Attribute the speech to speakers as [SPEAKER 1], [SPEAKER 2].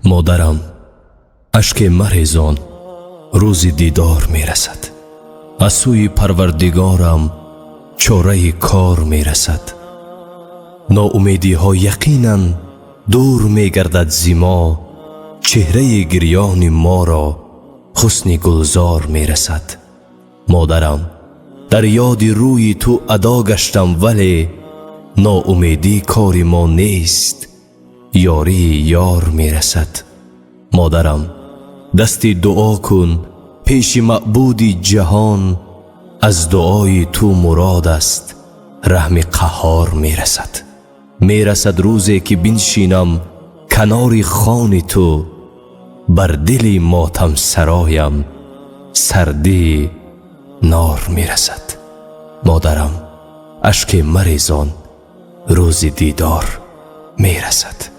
[SPEAKER 1] مادرم اشک مریزان روز دیدار می رسد. از سوی پروردگارم چاره کار می رسد. ناامیدی ها یقینا دور می گردد زما. چهره گریان ما را حسن گلزار می رسد. مادرم در یاد روی تو ادا گشتم، ولی ناامیدی کار ما نیست، یاری یار می رسد. مادرم دست دعا کن پیش معبود جهان. از دعای تو مراد است رحم قهار می رسد. می رسد روزی که بنشینم کنار خوان تو، بر دل ماتم سرایم سردی نار می رسد. مادرم اشک مریزان روز دیدار می رسد.